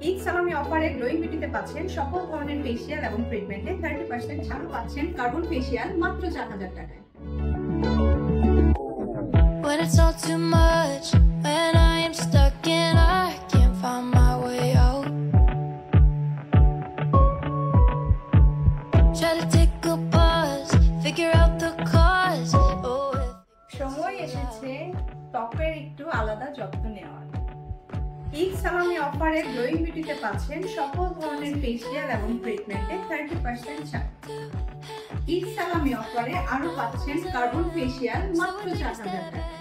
ঈদ সালামি অফারে গ্লোয়িং বিউটিতে পাচ্ছেন সকল ধরনের ফেসিয়াল এবং ট্রিটমেন্টে 30% ছাড় পাচ্ছেন কার্বন ফেসিয়াল মাত্র 4000 টাকায়। When it's all too much, when I am stuck and I can't find my way out, try to take a pause, figure out the cause. Oh, সময় এসেছে ত্বকের একটু আলাদা যত্ন নেওয়ার। ঈদ সালামি অফারে গ্লোয়িং বিউটিতে পাচ্ছেন সকল ধরনের ফেসিয়াল এবং ট্রিটমেন্টে 30% ছাড়। ঈদ সালামি অফারে আরো পাচ্ছেন কার্বন ফেসিয়াল মাত্র 4000 টাকা।